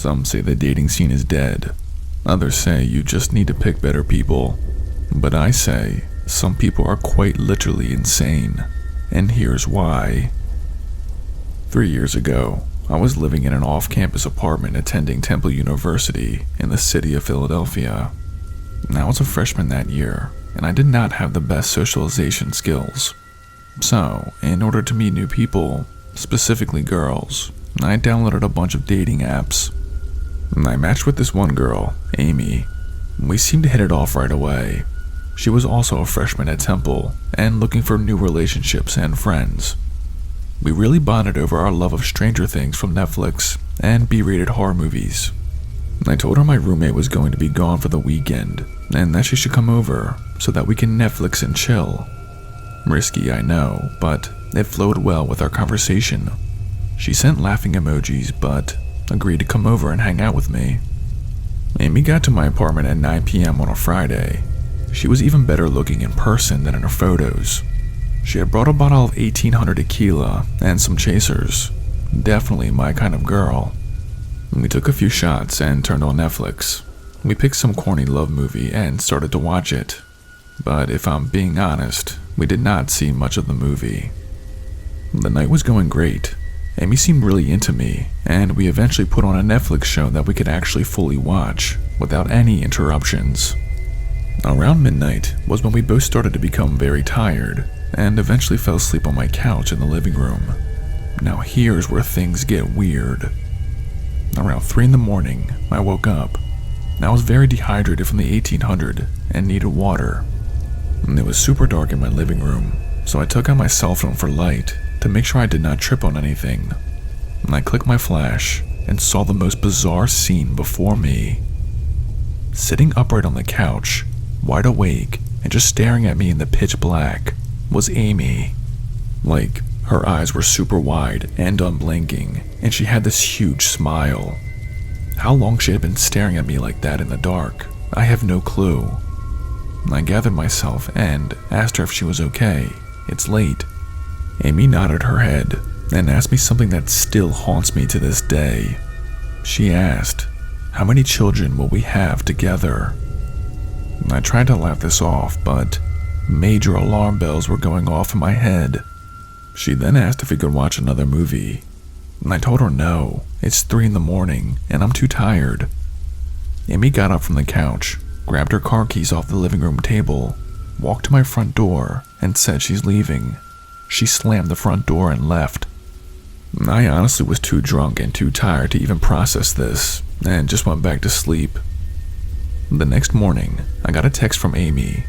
Some say the dating scene is dead. Others say you just need to pick better people. But I say some people are quite literally insane. And here's why. 3 years ago, I was living in an off-campus apartment attending Temple University in the city of Philadelphia. I was a freshman that year, and I did not have the best socialization skills. So, in order to meet new people, specifically girls, I downloaded a bunch of dating apps. I matched with this one girl, Amy. We seemed to hit it off right away. She was also a freshman at Temple and looking for new relationships and friends. We really bonded over our love of Stranger Things from Netflix and B-rated horror movies. I told her my roommate was going to be gone for the weekend and that she should come over so that we can Netflix and chill. Risky, I know, but it flowed well with our conversation. She sent laughing emojis, but agreed to come over and hang out with me. Amy got to my apartment at 9 p.m. on a Friday. She was even better looking in person than in her photos. She had brought a bottle of 1800 tequila and some chasers. Definitely my kind of girl. We took a few shots and turned on Netflix. We picked some corny love movie and started to watch it. But if I'm being honest, we did not see much of the movie. The night was going great. Amy seemed really into me, and we eventually put on a Netflix show that we could actually fully watch without any interruptions. Around midnight was when we both started to become very tired and eventually fell asleep on my couch in the living room. Now here's where things get weird. Around 3 in the morning, I woke up. I was very dehydrated from the 1800 and needed water. It was super dark in my living room, so I took out my cell phone for light to make sure I did not trip on anything. I clicked my flash and saw the most bizarre scene before me. Sitting upright on the couch, wide awake and just staring at me in the pitch black, was Amy. Like, her eyes were super wide and unblinking, and she had this huge smile. How long she had been staring at me like that in the dark, I have no clue. I gathered myself and asked her if she was okay. It's late. Amy nodded her head and asked me something that still haunts me to this day. She asked, "How many children will we have together?" I tried to laugh this off, but major alarm bells were going off in my head. She then asked if we could watch another movie. I told her no, it's 3 in the morning and I'm too tired. Amy got up from the couch, grabbed her car keys off the living room table, walked to my front door, and said she's leaving. She slammed the front door and left. I honestly was too drunk and too tired to even process this, and just went back to sleep. The next morning, I got a text from Amy.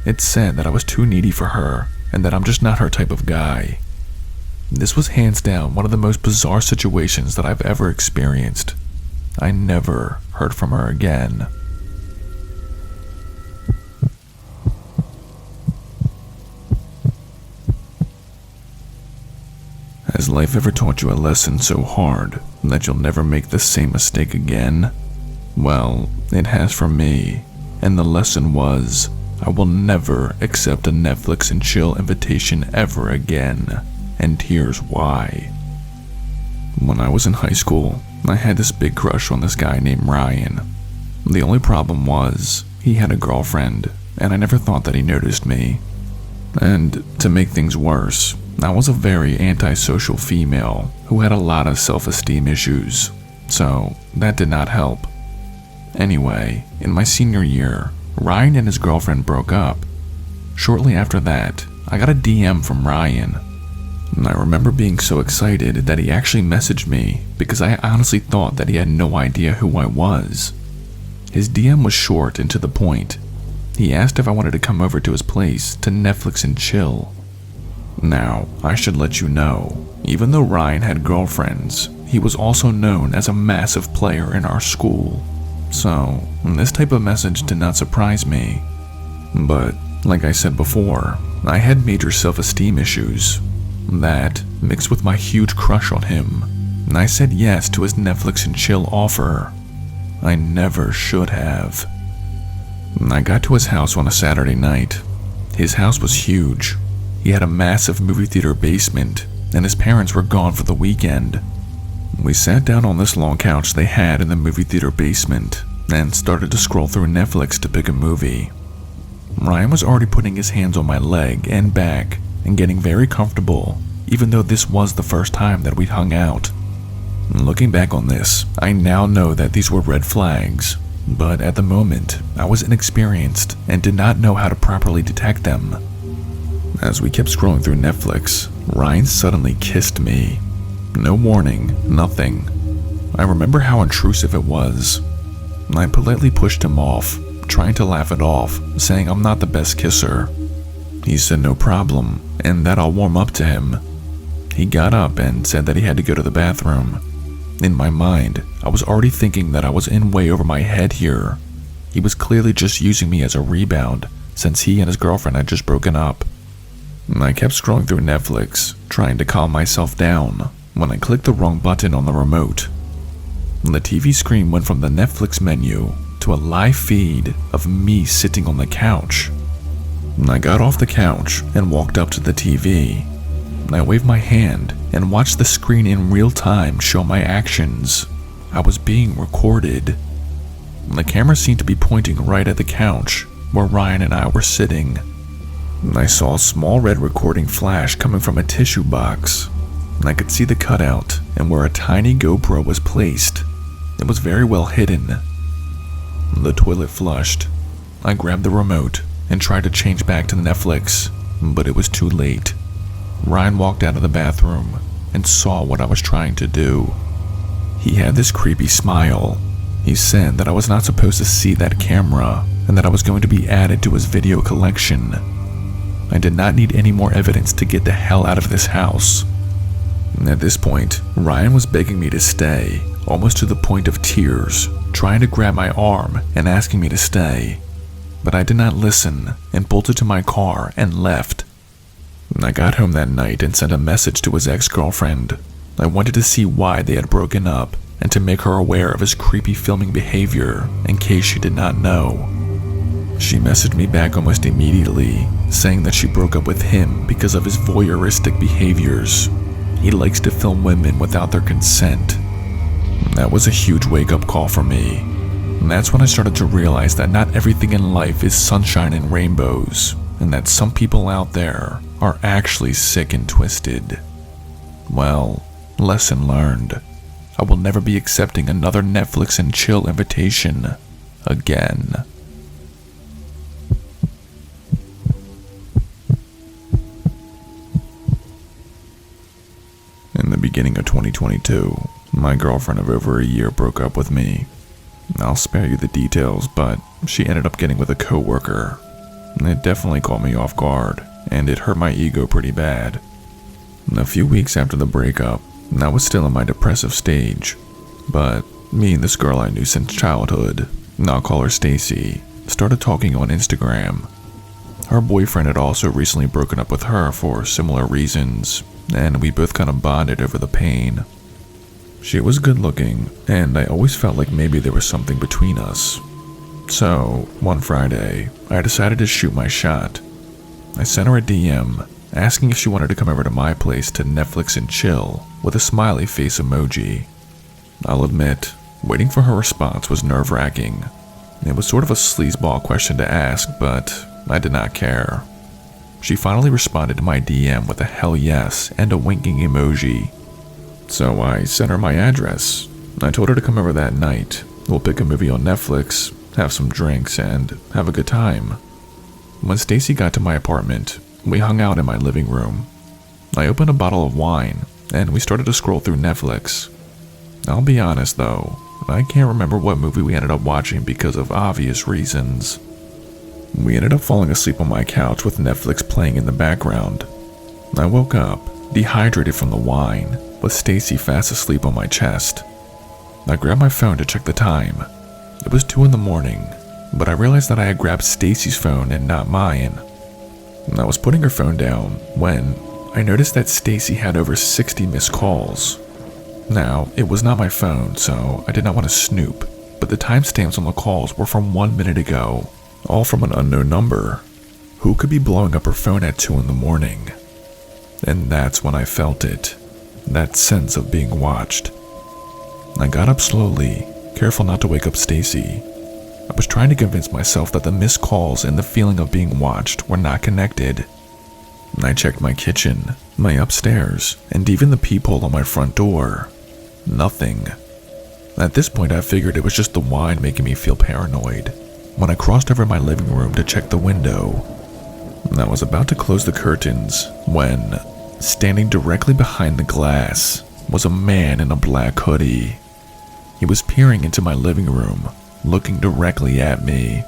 It said that I was too needy for her, and that I'm just not her type of guy. This was hands down one of the most bizarre situations that I've ever experienced. I never heard from her again. Has life ever taught you a lesson so hard that you'll never make the same mistake again? Well, it has for me, and the lesson was, I will never accept a Netflix and chill invitation ever again, and here's why. When I was in high school, I had this big crush on this guy named Ryan. The only problem was, he had a girlfriend, and I never thought that he noticed me. And to make things worse, I was a very antisocial female who had a lot of self-esteem issues, so that did not help. Anyway, in my senior year, Ryan and his girlfriend broke up. Shortly after that, I got a DM from Ryan. I remember being so excited that he actually messaged me because I honestly thought that he had no idea who I was. His DM was short and to the point. He asked if I wanted to come over to his place to Netflix and chill. Now, I should let you know, even though Ryan had girlfriends, he was also known as a massive player in our school. So, this type of message did not surprise me. But, like I said before, I had major self-esteem issues. That, mixed with my huge crush on him, and I said yes to his Netflix and chill offer. I never should have. I got to his house on a Saturday night. His house was huge. He had a massive movie theater basement, and his parents were gone for the weekend. We sat down on this long couch they had in the movie theater basement and started to scroll through Netflix to pick a movie. Ryan was already putting his hands on my leg and back and getting very comfortable, even though this was the first time that we'd hung out. Looking back on this, I now know that these were red flags, but at the moment, I was inexperienced and did not know how to properly detect them. As we kept scrolling through Netflix, Ryan suddenly kissed me. No warning, nothing. I remember how intrusive it was. I politely pushed him off, trying to laugh it off, saying I'm not the best kisser. He said no problem, and that I'll warm up to him. He got up and said that he had to go to the bathroom. In my mind, I was already thinking that I was in way over my head here. He was clearly just using me as a rebound, since he and his girlfriend had just broken up. I kept scrolling through Netflix, trying to calm myself down, when I clicked the wrong button on the remote. The TV screen went from the Netflix menu to a live feed of me sitting on the couch. I got off the couch and walked up to the TV. I waved my hand and watched the screen in real time show my actions. I was being recorded. The camera seemed to be pointing right at the couch where Ryan and I were sitting. I saw a small red recording flash coming from a tissue box. I could see the cutout and where a tiny GoPro was placed. It was very well hidden. The toilet flushed. I grabbed the remote and tried to change back to Netflix, but it was too late. Ryan walked out of the bathroom and saw what I was trying to do. He had this creepy smile. He said that I was not supposed to see that camera and that I was going to be added to his video collection. I did not need any more evidence to get the hell out of this house. At this point, Ryan was begging me to stay, almost to the point of tears, trying to grab my arm and asking me to stay. But I did not listen and bolted to my car and left. I got home that night and sent a message to his ex-girlfriend. I wanted to see why they had broken up and to make her aware of his creepy filming behavior in case she did not know. She messaged me back almost immediately, saying that she broke up with him because of his voyeuristic behaviors. He likes to film women without their consent. That was a huge wake-up call for me. And that's when I started to realize that not everything in life is sunshine and rainbows, and that some people out there are actually sick and twisted. Well, lesson learned. I will never be accepting another Netflix and chill invitation again. In the beginning of 2022, my girlfriend of over a year broke up with me. I'll spare you the details, but she ended up getting with a coworker. It definitely caught me off guard, and it hurt my ego pretty bad. A few weeks after the breakup, I was still in my depressive stage, but me and this girl I knew since childhood, I'll call her Stacy, started talking on Instagram. Her boyfriend had also recently broken up with her for similar reasons, and we both kind of bonded over the pain. She was good looking, and I always felt like maybe there was something between us. So, one Friday, I decided to shoot my shot. I sent her a DM, asking if she wanted to come over to my place to Netflix and chill, with a smiley face emoji. I'll admit, waiting for her response was nerve-wracking. It was sort of a sleazeball question to ask, but I did not care. She finally responded to my DM with a hell yes and a winking emoji. So I sent her my address. I told her to come over that night. We'll pick a movie on Netflix, have some drinks, and have a good time. When Stacy got to my apartment, we hung out in my living room. I opened a bottle of wine, and we started to scroll through Netflix. I'll be honest though, I can't remember what movie we ended up watching because of obvious reasons. We ended up falling asleep on my couch with Netflix playing in the background. I woke up, dehydrated from the wine, with Stacy fast asleep on my chest. I grabbed my phone to check the time. It was 2 a.m, but I realized that I had grabbed Stacy's phone and not mine. I was putting her phone down when I noticed that Stacy had over 60 missed calls. Now, it was not my phone, so I did not want to snoop, but the timestamps on the calls were from 1 minute ago, all from an unknown number. Who could be blowing up her phone at 2 a.m? And that's when I felt it. That sense of being watched. I got up slowly, careful not to wake up Stacy. I was trying to convince myself that the missed calls and the feeling of being watched were not connected. I checked my kitchen, my upstairs, and even the peephole on my front door. Nothing. At this point, I figured it was just the wine making me feel paranoid. When I crossed over my living room to check the window, I was about to close the curtains when, standing directly behind the glass, was a man in a black hoodie. He was peering into my living room, looking directly at me.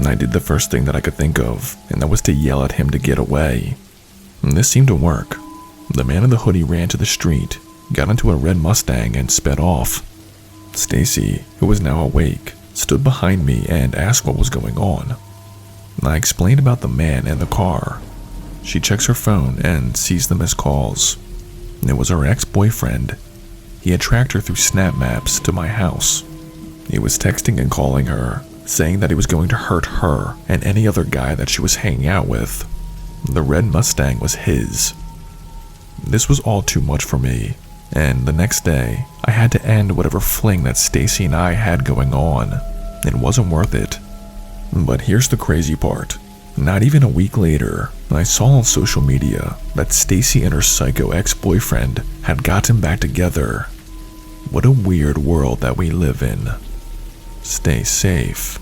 I did the first thing that I could think of, and that was to yell at him to get away. This seemed to work. The man in the hoodie ran to the street, got into a red Mustang, and sped off. Stacy, who was now awake, stood behind me and asked what was going on. I explained about the man and the car. She checks her phone and sees the missed calls. It was her ex-boyfriend. He had tracked her through Snap Maps to my house. He was texting and calling her, saying that he was going to hurt her and any other guy that she was hanging out with. The red Mustang was his. This was all too much for me, and the next day, I had to end whatever fling that Stacy and I had going on. It wasn't worth it. But here's the crazy part. Not even a week later, I saw on social media that Stacy and her psycho ex-boyfriend had gotten back together. What a weird world that we live in. Stay safe.